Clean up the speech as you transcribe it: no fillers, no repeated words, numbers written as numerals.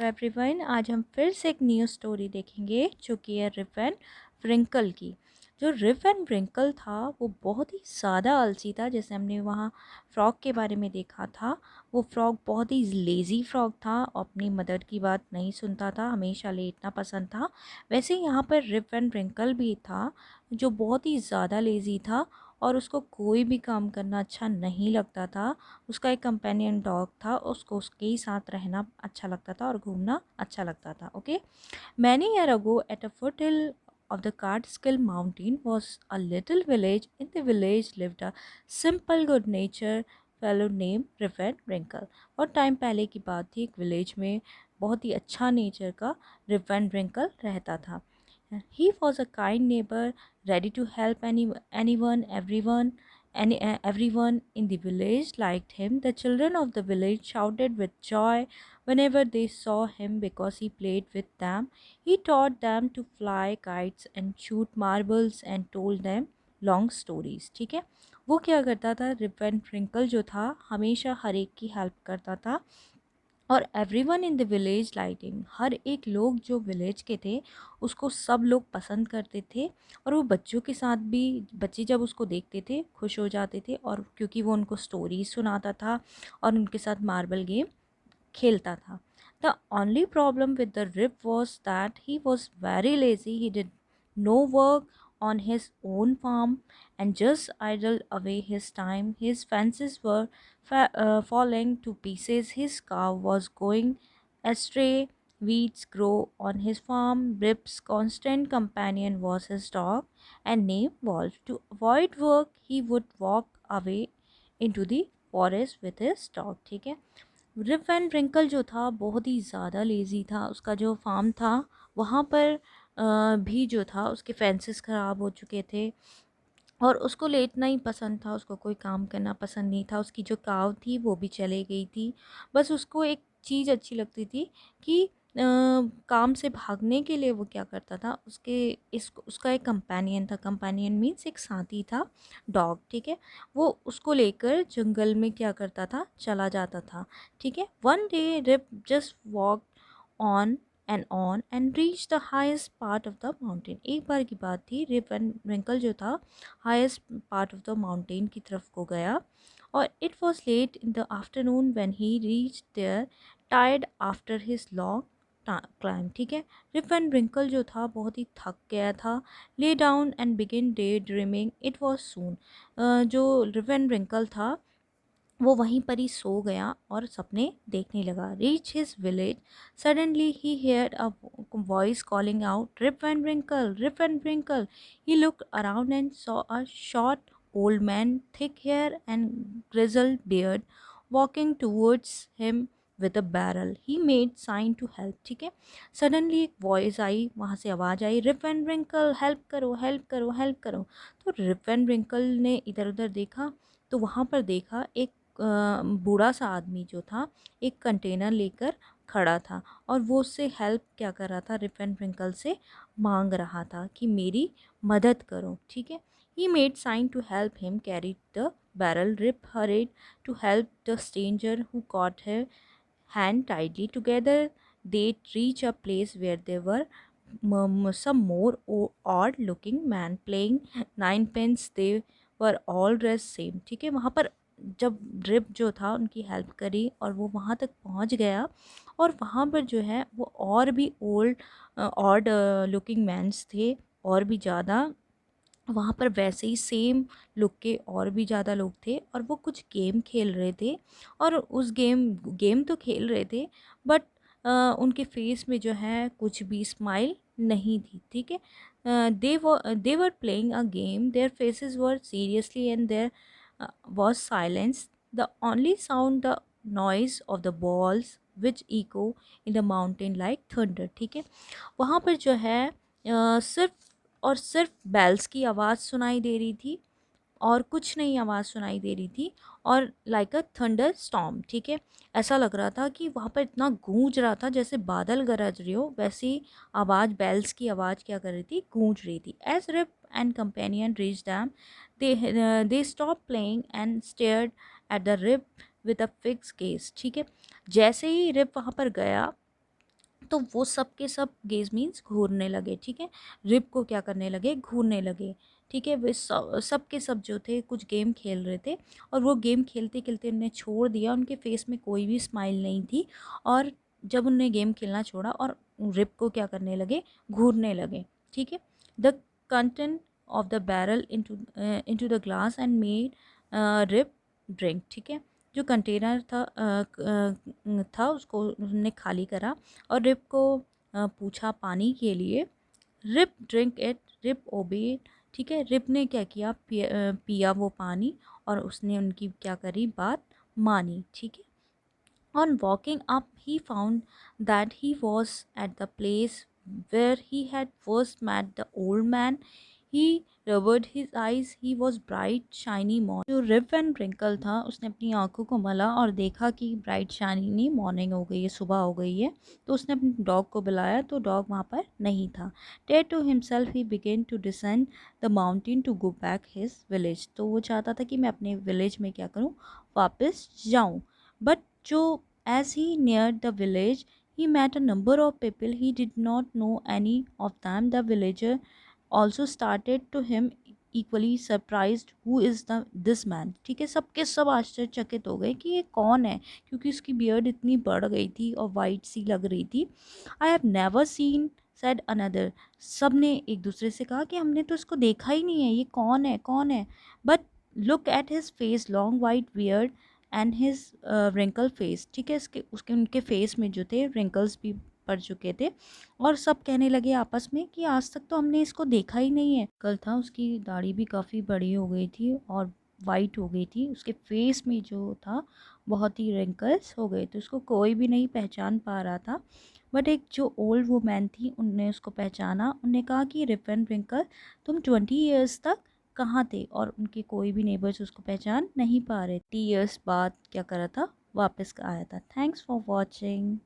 Everyone. आज हम फिर से एक न्यू स्टोरी देखेंगे जो कि है रिप एंड व्रिंकल की। जो रिप एंड व्रिंकल था वो बहुत ही ज़्यादा आलसी था। जैसे हमने वहाँ फ्रॉग के बारे में देखा था, वो फ्रॉग बहुत ही लेज़ी फ्रॉग था, अपनी मदर की बात नहीं सुनता था, हमेशा लेटना पसंद था। वैसे ही यहाँ पर रिप एंड व्रिंकल भी था जो बहुत ही ज़्यादा लेज़ी था और उसको कोई भी काम करना अच्छा नहीं लगता था। उसका एक कंपेनियन डॉग था, उसको उसके ही साथ रहना अच्छा लगता था और घूमना अच्छा लगता था। Okay, many year ago at a foot hill of the Catskill mountain was a little village. In the village lived a simple good nature fellow named Rip and Wrinkle. बहुत टाइम पहले की बात थी, एक विलेज में बहुत ही अच्छा nature का रिप एंड रिंकल रहता था। He was a kind neighbor, ready to help anyone, everyone. Everyone in the village liked him. The children of the village shouted with joy whenever they saw him because he played with them. He taught them to fly kites and shoot marbles and told them long stories. ठीक है, वो क्या करता था, rib and twinkle जो था हमेशा हर एक की हेल्प करता था और everyone in the village lighting, हर एक लोग जो विलेज के थे उसको सब लोग पसंद करते थे। और वो बच्चों के साथ भी, बच्चे जब उसको देखते थे खुश हो जाते थे, और क्योंकि वो उनको स्टोरीज सुनाता था और उनके साथ मार्बल गेम खेलता था। The only problem with the Rip was that he was very lazy. He did no work on his own farm and just idled away his time. His fences were falling to pieces. His cow was going astray. Weeds grow on his farm. Rip's constant companion was his dog and named Wolf. To avoid work, he would walk away into the forest with his dog. ठीक है, rib and Winkle जो था बहुत ही ज़्यादा lazy था। उसका जो farm था वहाँ पर भी जो था उसके फेंसेस ख़राब हो चुके थे और उसको लेटना ही पसंद था, उसको कोई काम करना पसंद नहीं था। उसकी जो काव थी वो भी चले गई थी। बस उसको एक चीज़ अच्छी लगती थी कि काम से भागने के लिए वो क्या करता था, उसका एक कंपेनियन था। कंपेनियन मीन्स एक साथी था, डॉग। ठीक है, वो उसको लेकर जंगल में क्या करता था, चला जाता था। ठीक है, one day Rip just walk on and reach the highest part of the mountain. एक बार की बात थी, रिप एंड रिंकल जो था highest part of the mountain की तरफ को गया और it was late in the afternoon when he reach there tired after his long climb. ठीक है, रिप एंड रिंकल जो था बहुत ही थक गया था। Lay down and begin day dreaming. It was सून, जो रिप एंड रिंकल था वो वहीं पर ही सो गया और सपने देखने लगा। Reach his village, suddenly he heard a voice calling out, Rip and Winkle, Rip and Winkle. He looked around and saw a short old man, thick hair and grizzled beard, walking towards him with a barrel. He made sign to help. ठीक है, suddenly एक voice आई, वहाँ से आवाज़ आई, rib and wrinkle, help करो, help करो, help करो। तो रिप एंड रिंकल ने इधर उधर देखा तो वहाँ पर देखा एक बूढ़ा सा आदमी जो था एक कंटेनर लेकर खड़ा था और वो उससे हेल्प क्या कर रहा था, रिप एंड ट्विंकल से मांग रहा था कि मेरी मदद करो। ठीक है, he made sign to help him carry the barrel. Rip hurried to help the stranger who caught her hand tightly. Together they reach a place where there were some more odd looking man playing ninepence. They were all dressed same. ठीक है, वहाँ पर जब drip जो था उनकी help करी और वो वहाँ तक पहुँच गया और वहाँ पर जो है वो और भी ओल्ड ऑड लुकिंग मैन्स थे और भी ज़्यादा। वहाँ पर वैसे ही सेम लुक के और भी ज़्यादा लोग थे और वो कुछ गेम खेल रहे थे और उस गेम गेम तो खेल रहे थे बट उनके फेस में जो है कुछ भी स्माइल नहीं थी। ठीक है, they were playing a game, their faces were seriously and there was silence. The only sound the noise of the balls which echo in the mountain like thunder. ठीक है, वहाँ पर जो है सिर्फ और सिर्फ बेल्स की आवाज़ सुनाई दे रही थी और कुछ नहीं आवाज़ सुनाई दे रही थी और लाइक अ थंडर स्टॉर्म। ठीक है, ऐसा लग रहा था कि वहाँ पर इतना गूंज रहा था जैसे बादल गरज रहे हो, वैसी आवाज़, बेल्स की आवाज़ क्या कर रही थी, गूंज रही थी। As Rip and companion reach them, they stop playing and stared at the Rip with a fix gaze. ठीक है, जैसे ही रिप वहाँ पर गया तो वो सब के सब गेज मीन्स घूरने लगे, ठीक है। रिप को क्या करने लगे, घूरने लगे, ठीक है। वे सब के सब जो थे कुछ गेम खेल रहे थे, और वो गेम खेलते खेलते उन्हें छोड़ दिया, उनके फेस में कोई भी स्माइल नहीं थी। और जब उन्होंने गेम खेलना छोड़ा और रिप को क्या करने लगे, घूरने लगे, ठीक है। The content of the barrel into the glass and made Rip drink, ठीक है। जो कंटेनर था उसको उन्होंने खाली करा और रिप को पूछा पानी के लिए। Rip drink it, Rip obeyed, ठीक है। रिप ने क्या किया, पिया वो पानी, और उसने उनकी क्या करी, बात मानी, ठीक है। On walking up, he found that he was at the place where he had first met the old man. He rubbed his eyes. He was bright, shiny morning. जो रिप एंड रिंकल था उसने अपनी आंखों को मला और देखा कि ब्राइट शाइनी मॉर्निंग हो गई है, सुबह हो गई है। तो उसने अपने डॉग को बुलाया तो डॉग वहाँ पर नहीं था। Dead to himself, he began to descend the mountain to go back his village. तो वो चाहता था कि मैं अपने विलेज में क्या करूँ, वापस जाऊँ। But Joe, as he neared the village, he met a number of people. He did not know any of them. The villager also started to him equally surprised, who is the this man, ठीक है। सबके सब आश्चर्यचकित हो गए कि ये कौन है, क्योंकि उसकी बियर्ड इतनी बढ़ गई थी और वाइट सी लग रही थी। I have never seen, said another. सब ने एक दूसरे से कहा कि हमने तो इसको देखा ही नहीं है, ये कौन है, कौन है। But look at his face, long white beard and his wrinkle face, ठीक है। इसके उसके उनके फेस में जो थे रिंकल्स भी पड़ चुके थे। और सब कहने लगे आपस में कि आज तक तो हमने इसको देखा ही नहीं है। कल था उसकी दाढ़ी भी काफ़ी बड़ी हो गई थी और वाइट हो गई थी, उसके फेस में जो था बहुत ही रिंकल्स हो गए थे, उसको कोई भी नहीं पहचान पा रहा था। बट एक जो ओल्ड वुमैन थी उनने उसको पहचाना। उनने कहा कि रिप एंड रिंकल, तुम 20 ईयर्स तक कहाँ थे, और उनके कोई भी नेबर्स उसको पहचान नहीं पा रहे। 30 ईयर्स बाद क्या करा था, वापस आया था। Thanks for watching.